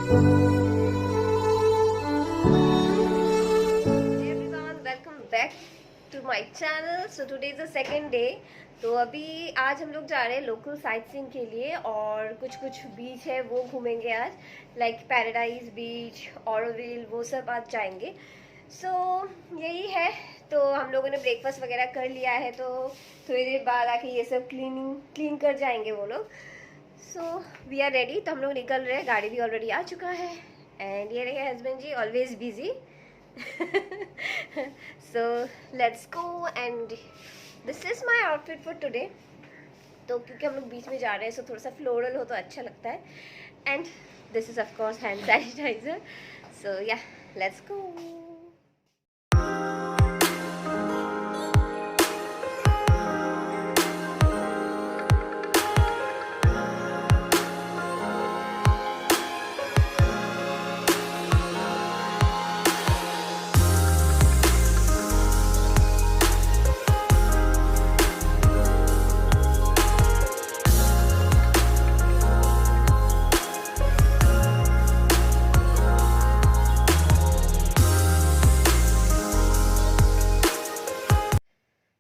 Welcome back to my channel. So today is the second day. तो अभी आज हम लोग जा रहे हैं लोकल साइट सीइंग के लिए और कुछ बीच है वो घूमेंगे आज, लाइक पैराडाइज बीच, ऑरोविल, वो सब आज जाएंगे। सो यही है। तो हम लोगों ने ब्रेकफास्ट वगैरह कर लिया है, तो थोड़ी देर बाद आके ये सब क्लीन कर जाएंगे वो लोग। So we are ready. तो हम लोग निकल रहे हैं, गाड़ी भी ऑलरेडी आ चुका है। एंड ये रहे husband ji, always busy. So let's go and this is my outfit for today। तो क्योंकि हम लोग बीच में जा रहे हैं, सो थोड़ा सा फ्लोरल हो तो अच्छा लगता है। And this is of course hand sanitizer. So yeah, let's गो।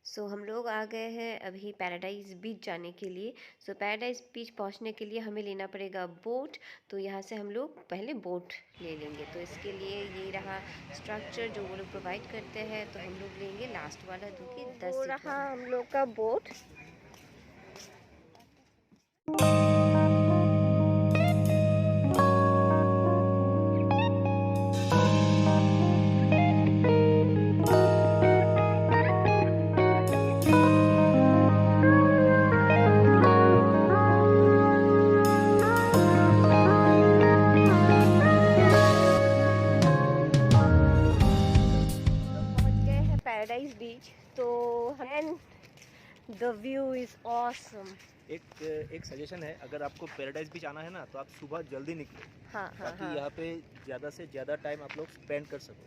सो हम लोग आ गए हैं अभी पैराडाइज बीच जाने के लिए। सो पैराडाइज बीच पहुंचने के लिए हमें लेना पड़ेगा बोट। तो यहाँ से हम लोग पहले बोट ले लेंगे। तो इसके लिए ये रहा स्ट्रक्चर जो वो लोग प्रोवाइड करते हैं। तो हम लोग लेंगे लास्ट वाला, जो कि 10 सीट रहा हम लोग का बोट। पैराडाइज बीच। तो द व्यू इज ऑसम। एक सजेशन है, अगर आपको पैराडाइज बीच आना है ना, तो आप सुबह जल्दी निकलो। हाँ, ताकि यहाँ पे ज़्यादा से ज़्यादा टाइम आप लोग स्पेंड कर सको।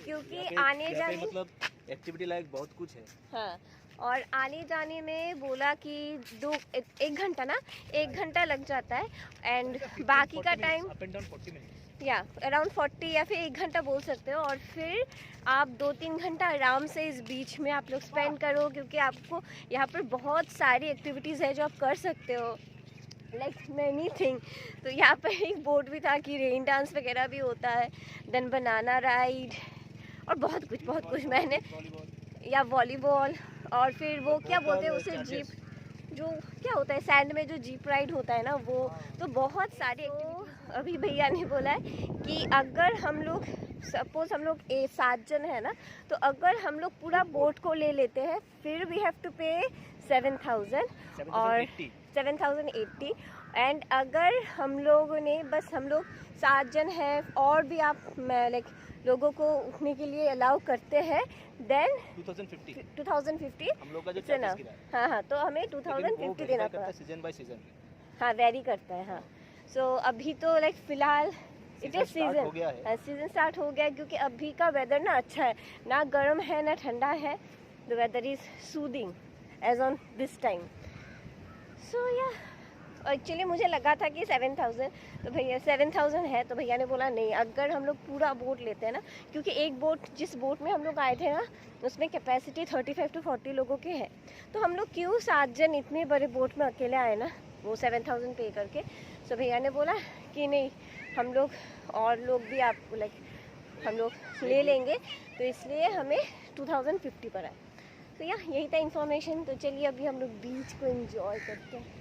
क्योंकि आने जाने मतलब एक्टिविटी लायक बहुत कुछ है। हाँ, और आने जाने में बोला कि एक घंटा ना, 1 घंटा लग जाता है। एंड बाकी का time up and down 40 minute या अराउंड 40 या फिर 1 घंटा बोल सकते हो। और फिर आप 2-3 घंटा आराम से इस बीच में आप लोग स्पेंड करो, क्योंकि आपको यहाँ पर बहुत सारी एक्टिविटीज़ है जो आप कर सकते हो, लाइक मैनी थिंग। तो यहाँ पर एक बोट भी था कि रेन डांस वगैरह भी होता है, देन बनाना राइड और बहुत कुछ मैंने, या वॉलीबॉल, और फिर वो क्या बोलते हैं उसे, जीप, जो क्या होता है सैंड में जो जीप राइड होता है ना वो। तो बहुत सारी एक्टिविटी। अभी भैया ने बोला है कि अगर हम लोग सपोज हम लोग 7 जन है ना, तो अगर हम लोग पूरा बोट को ले लेते हैं फिर वी हैव टू पे 7,000 और 7,080। एंड अगर हम लोगों ने बस हम लोग 7 जन हैं और भी आप लाइक लोगों को उठने के लिए अलाउ करते हैं, देन 2050 हम लोग का जो चार्जेस गिरा है। हाँ, तो हमें 2050 देना पड़ता है। सीजन बाय सीजन हाँ, वेरी करता है। हाँ, सो अभी तो लाइक फिलहाल इट इज सीजन स्टार्ट हो गया, क्योंकि अभी का वेदर ना अच्छा है, ना गर्म है ना ठंडा है। The weather is soothing as on this time. So yeah, actually मुझे लगा था कि 7,000, तो भैया 7,000 है, तो भैया ने बोला नहीं, अगर हम लोग पूरा बोट लेते हैं ना, क्योंकि एक बोट, जिस बोट में हम लोग आए थे ना, उसमें कैपेसिटी 35 to 40 लोगों की है। तो हम लोग क्यों 7 जन इतने बड़े बोट में अकेले आए ना, वो 7,000 पे करके। सो भैया ने बोला कि नहीं, हम लोग और लोग भी आप लाइक हम लोग ले लेंगे, तो इसलिए हमें 2050 पर आए। तो यही था इन्फॉर्मेशन। तो चलिए अभी हम लोग बीच को एंजॉय करते हैं।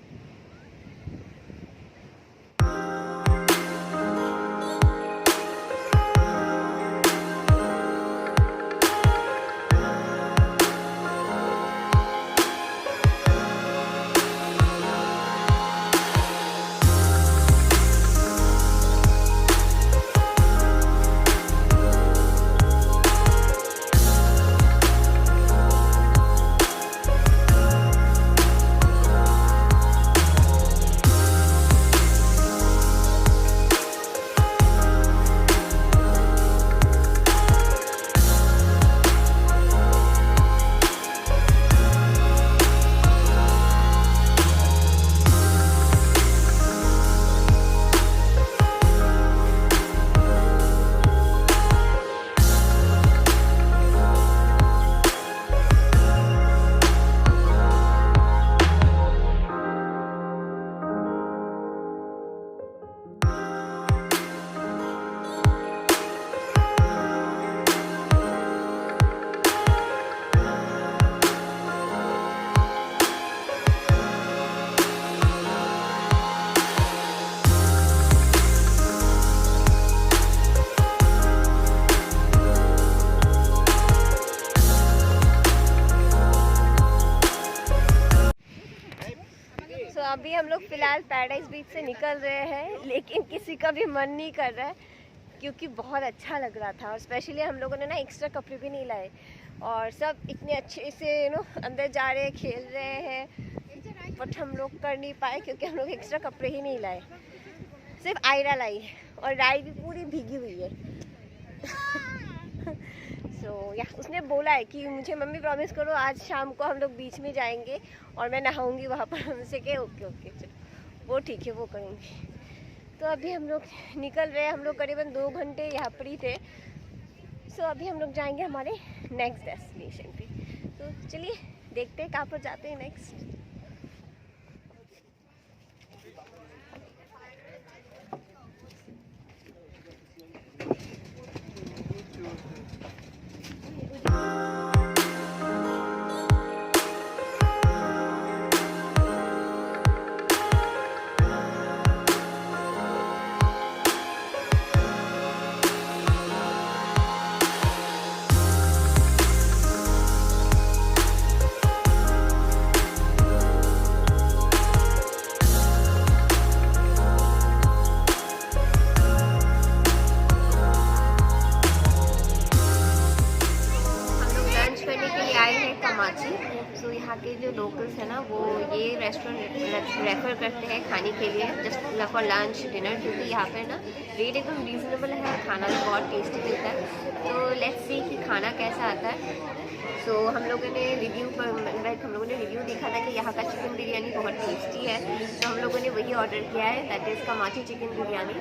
फिलहाल पैराडाइज बीच से निकल रहे हैं, लेकिन किसी का भी मन नहीं कर रहा है क्योंकि बहुत अच्छा लग रहा था। और स्पेशली हम लोगों ने ना एक्स्ट्रा कपड़े भी नहीं लाए और सब इतने अच्छे से अंदर जा रहे हैं, खेल रहे हैं, बट हम लोग कर नहीं पाए क्योंकि हम लोग एक्स्ट्रा कपड़े ही नहीं लाए। सिर्फ आयरा लाई है और राई भी पूरी भीगी हुई है। या उसने बोला है कि मुझे मम्मी प्रॉमिस करो आज शाम को हम लोग बीच में जाएंगे और मैं नहाऊंगी वहाँ पर। हमसे कहे ओके ओके चलो वो ठीक है, वो करेंगे। तो अभी हम लोग निकल रहे हैं, हम लोग करीबन 2 घंटे यहाँ पर ही थे। अभी हम लोग जाएंगे हमारे नेक्स्ट डेस्टिनेशन पे। तो चलिए देखते हैं कहाँ पर जाते हैं नेक्स्ट। यहाँ के जो लोकल्स हैं ना वो ये रेस्टोरेंट रेफ़र करते हैं खाने के लिए, जस्ट फॉर लंच डिनर, क्योंकि यहाँ पे ना रेट एकदम रीज़नेबल है और खाना भी बहुत टेस्टी मिलता है। तो लेट्स सी कि खाना कैसा आता है। हम लोगों ने रिव्यू देखा था कि यहाँ का चिकन बिरयानी बहुत टेस्टी है, तो हम लोगों ने वही ऑर्डर किया है, दैट इज़ कमाची चिकन बिरयानी।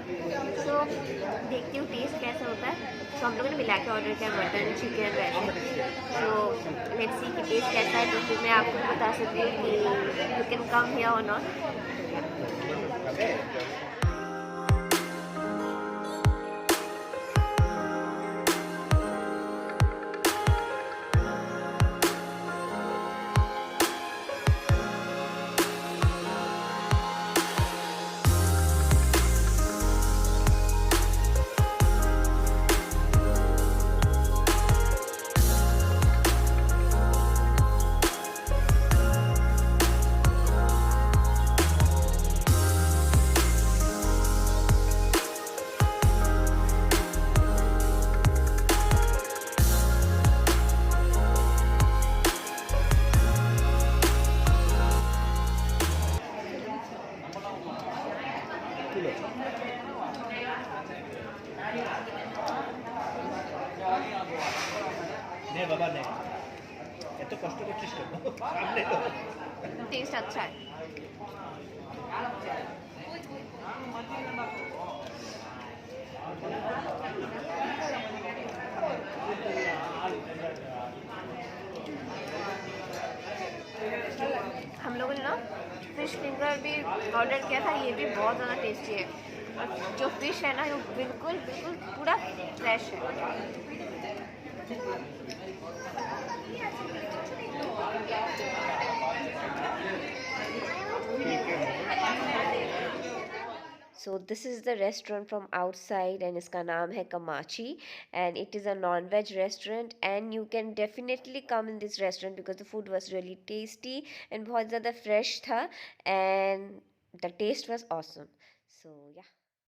देखती हूँ टेस्ट कैसा होता है। हम लोगों ने मिला के ऑर्डर किया, मटन चिकन वैसे। लेट्स सी कि टेस्ट कैसा है, तो फिर मैं आपको बता सकती हूँ कि यू कैन कम हियर और नॉट। नहीं बाबा नहीं, ये तो कष्ट करছিস কেন? सामने तो टेस्ट अच्छा है। हम लोगों ने ना फिश फिंगर भी ऑर्डर किया था, ये भी बहुत ज़्यादा टेस्टी है। और जो फिश है ना वो बिल्कुल बिल्कुल पूरा फ्रेश है। So this is the restaurant from outside and इसका नाम है Kamachi and it is a non-veg restaurant and you can definitely come in this restaurant because the food was really tasty and बहुत ज़्यादा fresh था and the taste was awesome. So yeah.